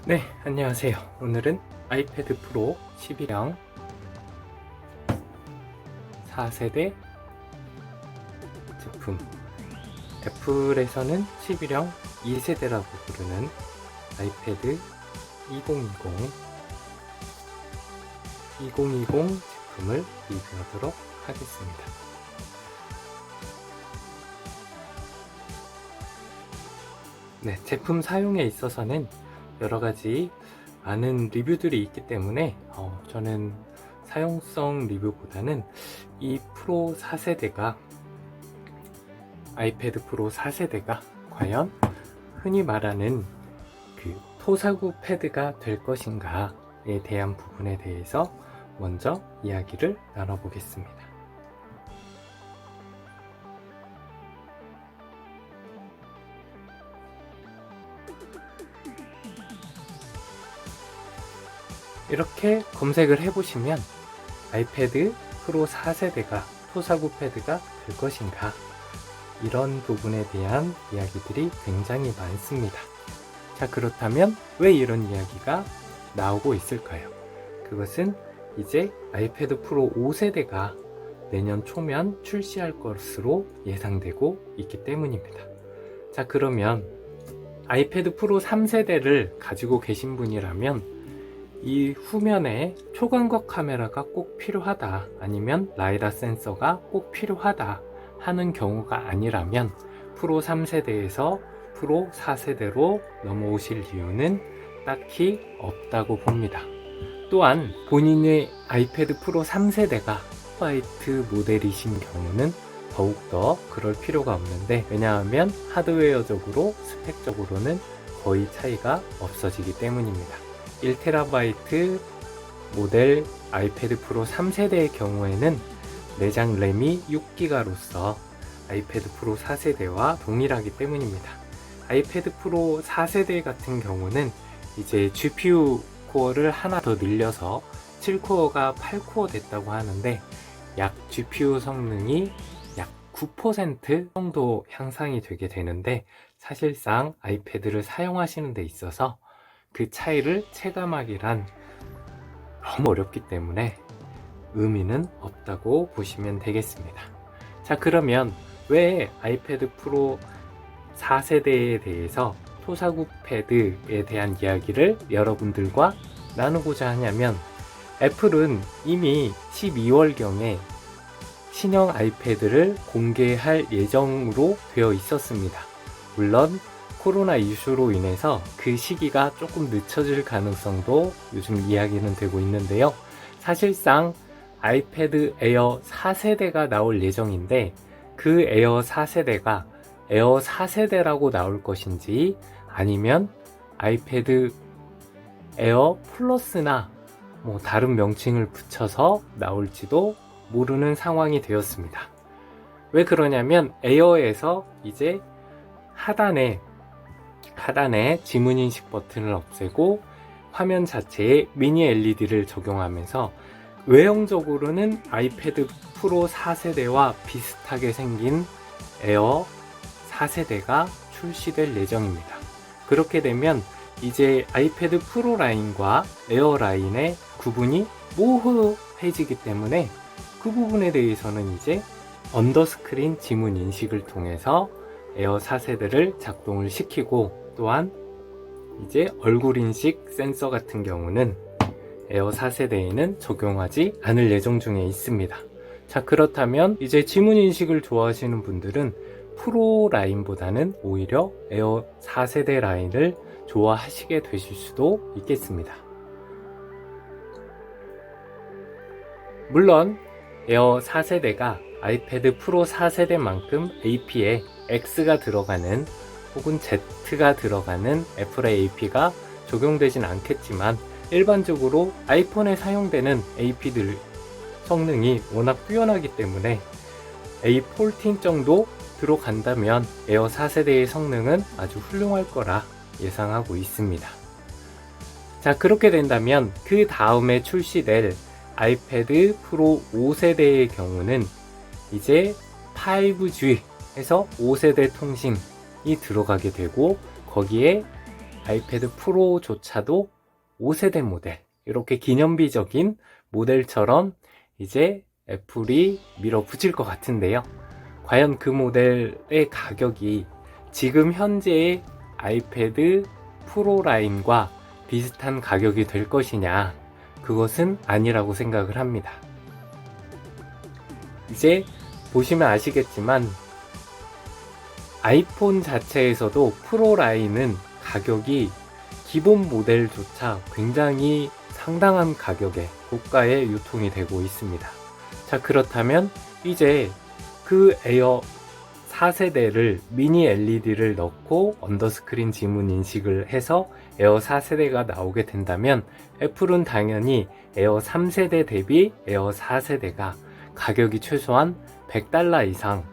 네, 안녕하세요. 오늘은 아이패드 프로 11형 4세대 제품, 애플에서는 11형 2세대라고 부르는 아이패드 2020 제품을 리뷰하도록 하겠습니다. 네, 제품 사용에 있어서는 여러가지 많은 리뷰들이 있기 때문에 저는 사용성 리뷰보다는 이 프로 4세대가 아이패드 프로 4세대가 과연 흔히 말하는 그 토사구 패드가 될 것인가에 대한 부분에 대해서 먼저 이야기를 나눠보겠습니다. 이렇게 검색을 해보시면 아이패드 프로 4세대가 토사구 패드가 될 것인가, 이런 부분에 대한 이야기들이 굉장히 많습니다. 자, 그렇다면 왜 이런 이야기가 나오고 있을까요? 그것은 이제 아이패드 프로 5세대가 내년 초면 출시할 것으로 예상되고 있기 때문입니다. 자, 그러면 아이패드 프로 3세대를 가지고 계신 분이라면 이 후면에 초광각 카메라가 꼭 필요하다, 아니면 라이다 센서가 꼭 필요하다 하는 경우가 아니라면 프로 3세대에서 프로 4세대로 넘어오실 이유는 딱히 없다고 봅니다. 또한 본인의 아이패드 프로 3세대가 화이트 모델이신 경우는 더욱더 그럴 필요가 없는데, 왜냐하면 하드웨어적으로 스펙적으로는 거의 차이가 없어지기 때문입니다. 1TB 모델 아이패드 프로 3세대의 경우에는 내장 램이 6기가로서 아이패드 프로 4세대와 동일하기 때문입니다. 아이패드 프로 4세대 같은 경우는 이제 GPU 코어를 하나 더 늘려서 7코어가 8코어 됐다고 하는데, 약 GPU 성능이 약 9% 정도 향상이 되게 되는데, 사실상 아이패드를 사용하시는 데 있어서 그 차이를 체감하기란 너무 어렵기 때문에 의미는 없다고 보시면 되겠습니다. 자, 그러면 왜 아이패드 프로 4세대에 대해서 토사구 패드에 대한 이야기를 여러분들과 나누고자 하냐면, 애플은 이미 12월경에 신형 아이패드를 공개할 예정으로 되어 있었습니다. 물론 코로나 이슈로 인해서 그 시기가 조금 늦춰질 가능성도 요즘 이야기는 되고 있는데요. 사실상 아이패드 에어 4세대가 나올 예정인데, 그 에어 4세대가 에어 4세대라고 나올 것인지, 아니면 아이패드 에어 플러스나 뭐 다른 명칭을 붙여서 나올지도 모르는 상황이 되었습니다. 왜 그러냐면, 에어에서 이제 하단에 지문인식 버튼을 없애고 화면 자체에 미니 LED를 적용하면서 외형적으로는 아이패드 프로 4세대와 비슷하게 생긴 에어 4세대가 출시될 예정입니다. 그렇게 되면 이제 아이패드 프로 라인과 에어 라인의 구분이 모호해지기 때문에, 그 부분에 대해서는 이제 언더스크린 지문 인식을 통해서 에어 4세대를 작동을 시키고, 또한 이제 얼굴 인식 센서 같은 경우는 에어 4세대에는 적용하지 않을 예정 중에 있습니다. 자, 그렇다면 이제 지문 인식을 좋아하시는 분들은 프로 라인보다는 오히려 에어 4세대 라인을 좋아하시게 되실 수도 있겠습니다. 물론 에어 4세대가 아이패드 프로 4세대만큼 AP에 X가 들어가는 혹은 Z가 들어가는 애플의 AP가 적용되진 않겠지만, 일반적으로 아이폰에 사용되는 AP들 성능이 워낙 뛰어나기 때문에 A14 정도 들어간다면 에어 4세대의 성능은 아주 훌륭할 거라 예상하고 있습니다. 자, 그렇게 된다면 그 다음에 출시될 아이패드 프로 5세대의 경우는 이제 5G에서 5세대 통신이 들어가게 되고, 거기에 아이패드 프로조차도 5세대 모델, 이렇게 기념비적인 모델처럼 이제 애플이 밀어붙일 것 같은데요. 과연 그 모델의 가격이 지금 현재의 아이패드 프로 라인과 비슷한 가격이 될 것이냐? 그것은 아니라고 생각을 합니다. 이제 보시면 아시겠지만 아이폰 자체에서도 프로 라인은 가격이 기본 모델조차 굉장히 상당한 가격에 고가에 유통이 되고 있습니다. 자, 그렇다면 이제 그 에어 4세대를 미니 LED를 넣고 언더스크린 지문 인식을 해서 에어 4세대가 나오게 된다면 애플은 당연히 에어 3세대 대비 에어 4세대가 가격이 최소한 $100 이상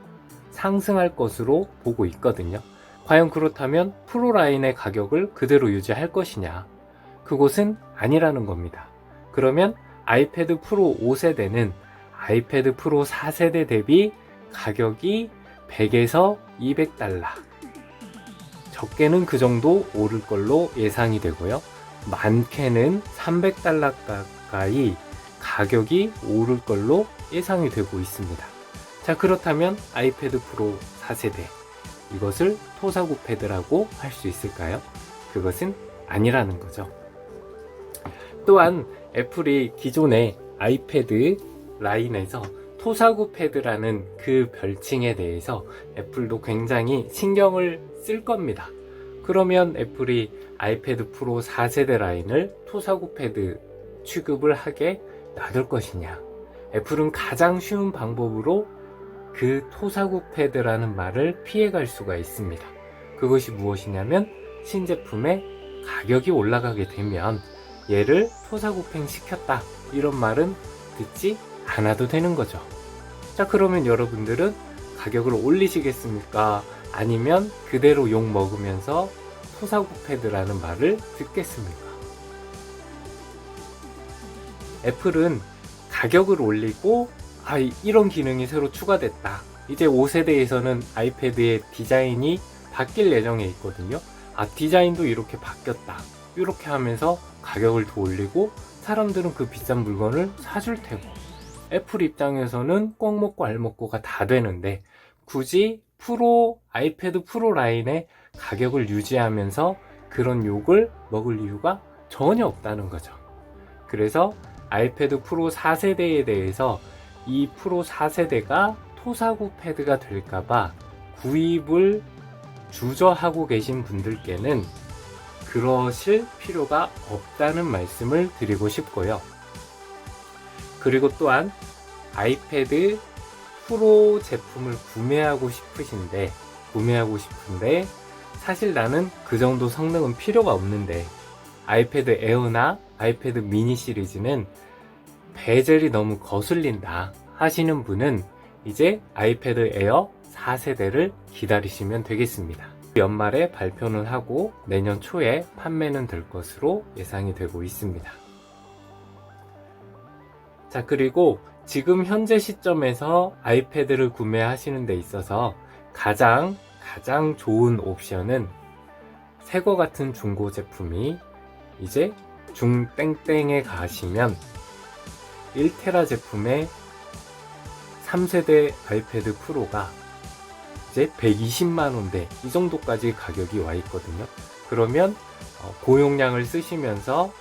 상승할 것으로 보고 있거든요. 과연 그렇다면 프로 라인의 가격을 그대로 유지할 것이냐? 그것은 아니라는 겁니다. 그러면 아이패드 프로 5세대는 아이패드 프로 4세대 대비 가격이 100에서 $200, 적게는 그 정도 오를 걸로 예상이 되고요. 많게는 $300 가까이 가격이 오를 걸로 예상이 되고 있습니다. 자, 그렇다면 아이패드 프로 4세대, 이것을 토사구 패드라고 할 수 있을까요? 그것은 아니라는 거죠. 또한 애플이 기존의 아이패드 라인에서 토사구 패드라는 그 별칭에 대해서 애플도 굉장히 신경을 쓸 겁니다. 그러면 애플이 아이패드 프로 4세대 라인을 토사구 패드 취급을 하게 놔둘 것이냐? 애플은 가장 쉬운 방법으로 그 토사구 패드라는 말을 피해갈 수가 있습니다. 그것이 무엇이냐면 신제품의 가격이 올라가게 되면 얘를 토사구팽 시켰다, 이런 말은 듣지 않아도 되는 거죠. 자, 그러면 여러분들은 가격을 올리시겠습니까? 아니면 그대로 욕 먹으면서 토사구 패드라는 말을 듣겠습니까? 애플은 가격을 올리고 이런 기능이 새로 추가됐다, 이제 5세대에서는 아이패드의 디자인이 바뀔 예정에 있거든요. 디자인도 이렇게 바뀌었다, 이렇게 하면서 가격을 더 올리고 사람들은 그 비싼 물건을 사줄 테고, 애플 입장에서는 꼭 먹고 알 먹고가 다 되는데 굳이 아이패드 프로 라인의 가격을 유지하면서 그런 욕을 먹을 이유가 전혀 없다는 거죠. 그래서 아이패드 프로 4세대에 대해서 이 프로 4세대가 토사구 패드가 될까봐 구입을 주저하고 계신 분들께는 그러실 필요가 없다는 말씀을 드리고 싶고요. 그리고 또한 아이패드 프로 제품을 구매하고 싶은데 사실 나는 그 정도 성능은 필요가 없는데 아이패드 에어나 아이패드 미니 시리즈는 베젤이 너무 거슬린다 하시는 분은 이제 아이패드 에어 4세대를 기다리시면 되겠습니다. 연말에 발표는 하고 내년 초에 판매는 될 것으로 예상이 되고 있습니다. 자, 그리고 지금 현재 시점에서 아이패드를 구매하시는 데 있어서 가장 좋은 옵션은 새거 같은 중고 제품이 이제 중땡땡에 가시면 1테라 제품의 3세대 아이패드 프로가 이제 120만원대 이 정도까지 가격이 와 있거든요. 그러면 고용량을 쓰시면서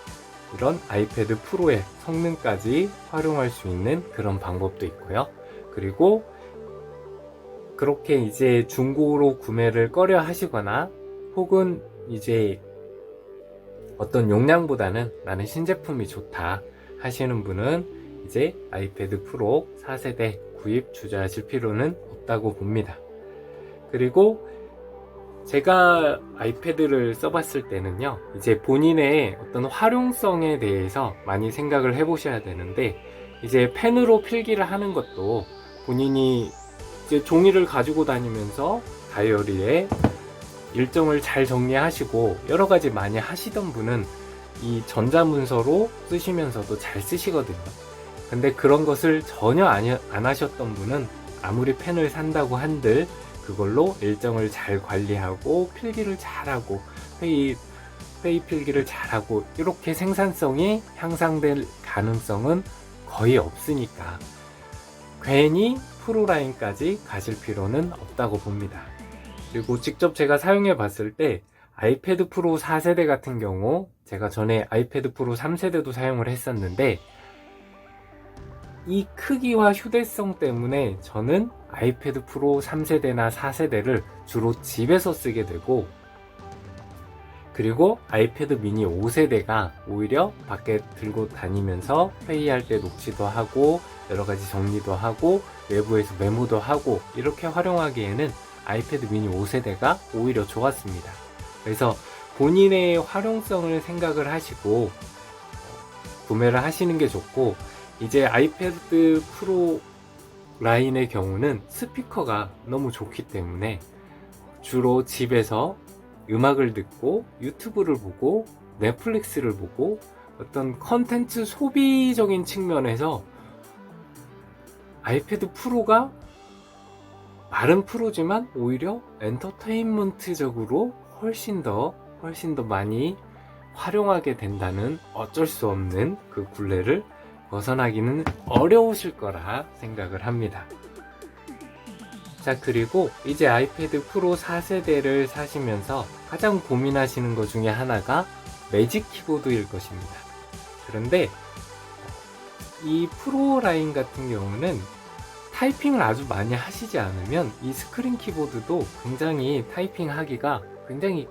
이런 아이패드 프로의 성능까지 활용할 수 있는 그런 방법도 있고요. 그리고 그렇게 이제 중고로 구매를 꺼려 하시거나 혹은 이제 어떤 용량보다는 나는 신제품이 좋다 하시는 분은 이제 아이패드 프로 4세대 구입 주저하실 필요는 없다고 봅니다. 그리고 제가 아이패드를 써봤을 때는요, 이제 본인의 어떤 활용성에 대해서 많이 생각을 해보셔야 되는데, 이제 펜으로 필기를 하는 것도 본인이 이제 종이를 가지고 다니면서 다이어리에 일정을 잘 정리하시고 여러 가지 많이 하시던 분은 이 전자문서로 쓰시면서도 잘 쓰시거든요. 근데 그런 것을 전혀 안 하셨던 분은 아무리 펜을 산다고 한들 그걸로 일정을 잘 관리하고 필기를 잘하고 회의 페이 필기를 잘하고 이렇게 생산성이 향상될 가능성은 거의 없으니까 괜히 프로라인까지 가실 필요는 없다고 봅니다. 그리고 직접 제가 사용해 봤을 때 아이패드 프로 4세대 같은 경우, 제가 전에 아이패드 프로 3세대도 사용을 했었는데 이 크기와 휴대성 때문에 저는 아이패드 프로 3세대나 4세대를 주로 집에서 쓰게 되고, 그리고 아이패드 미니 5세대가 오히려 밖에 들고 다니면서 회의할 때 녹취도 하고 여러가지 정리도 하고 외부에서 메모도 하고 이렇게 활용하기에는 아이패드 미니 5세대가 오히려 좋았습니다. 그래서 본인의 활용성을 생각을 하시고 구매를 하시는 게 좋고, 이제 아이패드 프로 라인의 경우는 스피커가 너무 좋기 때문에 주로 집에서 음악을 듣고 유튜브를 보고 넷플릭스를 보고 어떤 컨텐츠 소비적인 측면에서 아이패드 프로가 말은 프로지만 오히려 엔터테인먼트적으로 훨씬 더 많이 활용하게 된다는 어쩔 수 없는 그 굴레를 벗어나기는 어려우실 거라 생각을 합니다. 자, 그리고 이제 아이패드 프로 4세대를 사시면서 가장 고민하시는 것 중에 하나가 매직 키보드일 것입니다. 그런데 이 프로 라인 같은 경우는 타이핑을 아주 많이 하시지 않으면 이 스크린 키보드도 굉장히 타이핑 하기가 굉장히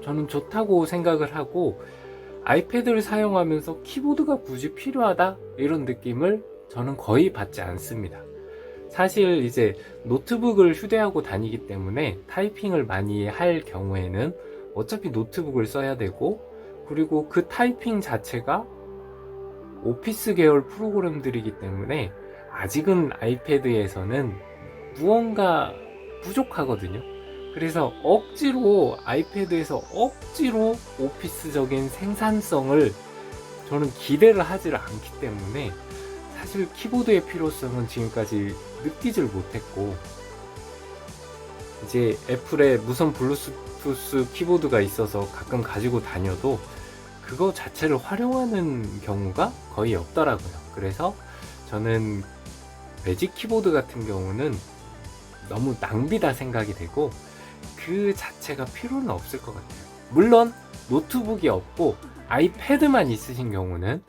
저는 좋다고 생각을 하고, 아이패드를 사용하면서 키보드가 굳이 필요하다 이런 느낌을 저는 거의 받지 않습니다. 사실 이제 노트북을 휴대하고 다니기 때문에 타이핑을 많이 할 경우에는 어차피 노트북을 써야 되고, 그리고 그 타이핑 자체가 오피스 계열 프로그램들이기 때문에 아직은 아이패드에서는 무언가 부족하거든요. 그래서 억지로 아이패드에서 억지로 오피스적인 생산성을 저는 기대를 하지를 않기 때문에 사실 키보드의 필요성은 지금까지 느끼질 못했고, 이제 애플에 무선 블루투스 키보드가 있어서 가끔 가지고 다녀도 그거 자체를 활용하는 경우가 거의 없더라고요. 그래서 저는 매직 키보드 같은 경우는 너무 낭비다 생각이 되고 그 자체가 필요는 없을 것 같아요. 물론 노트북이 없고 아이패드만 있으신 경우는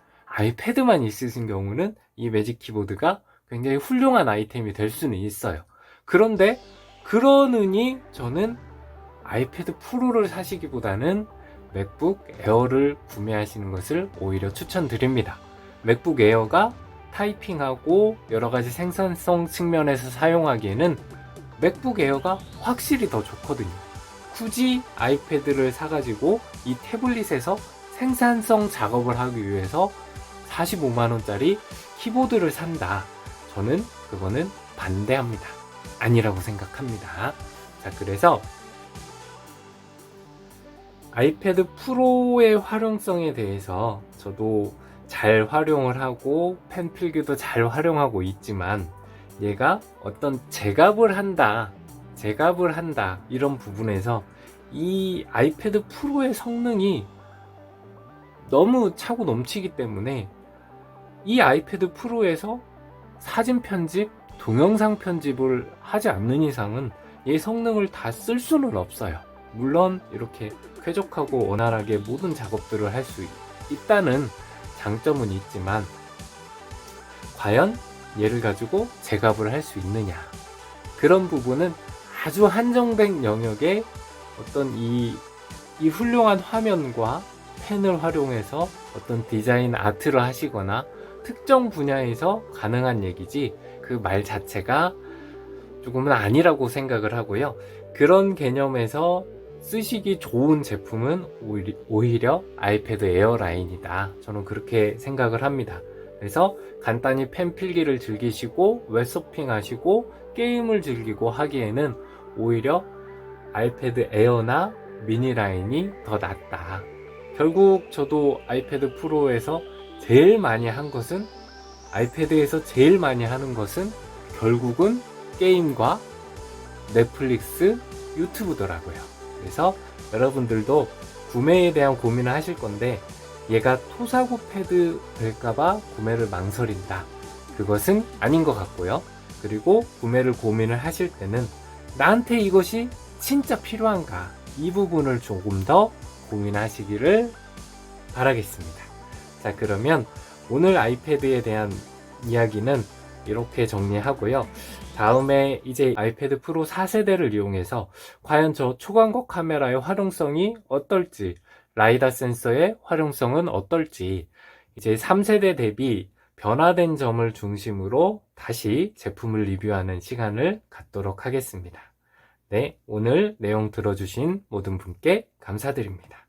이 매직 키보드가 굉장히 훌륭한 아이템이 될 수는 있어요. 그런데 그러느니 저는 아이패드 프로를 사시기보다는 맥북 에어를 구매하시는 것을 오히려 추천드립니다. 맥북 에어가 타이핑하고 여러가지 생산성 측면에서 사용하기에는 맥북 에어가 확실히 더 좋거든요. 굳이 아이패드를 사가지고 이 태블릿에서 생산성 작업을 하기 위해서 45만원짜리 키보드를 산다. 저는 그거는 반대합니다. 아니라고 생각합니다. 자, 그래서 아이패드 프로의 활용성에 대해서 저도 잘 활용을 하고 펜 필기도 잘 활용하고 있지만, 얘가 어떤 제갑을 한다 이런 부분에서 이 아이패드 프로의 성능이 너무 차고 넘치기 때문에 이 아이패드 프로에서 사진 편집, 동영상 편집을 하지 않는 이상은 얘 성능을 다 쓸 수는 없어요. 물론 이렇게 쾌적하고 원활하게 모든 작업들을 할 수 있다는 장점은 있지만, 과연 얘를 가지고 제갑을 할 수 있느냐, 그런 부분은 아주 한정된 영역에 어떤 이 훌륭한 화면과 펜을 활용해서 어떤 디자인 아트를 하시거나 특정 분야에서 가능한 얘기지 그 말 자체가 조금은 아니라고 생각을 하고요. 그런 개념에서 쓰시기 좋은 제품은 오히려 아이패드 에어 라인이다. 저는 그렇게 생각을 합니다. 그래서 간단히 펜 필기를 즐기시고 웹서핑 하시고 게임을 즐기고 하기에는 오히려 아이패드 에어나 미니 라인이 더 낫다. 결국 저도 아이패드 프로에서 제일 많이 한 것은, 아이패드에서 제일 많이 하는 것은 결국은 게임과 넷플릭스, 유튜브더라고요. 그래서 여러분들도 구매에 대한 고민을 하실 건데 얘가 토사구 패드 될까봐 구매를 망설인다. 그것은 아닌 것 같고요. 그리고 구매를 고민을 하실 때는 나한테 이것이 진짜 필요한가? 이 부분을 조금 더 고민하시기를 바라겠습니다. 자, 그러면 오늘 아이패드에 대한 이야기는 이렇게 정리하고요. 다음에 이제 아이패드 프로 4세대를 이용해서 과연 저 초광각 카메라의 활용성이 어떨지, 라이다 센서의 활용성은 어떨지, 이제 3세대 대비 변화된 점을 중심으로 다시 제품을 리뷰하는 시간을 갖도록 하겠습니다. 네, 오늘 내용 들어주신 모든 분께 감사드립니다.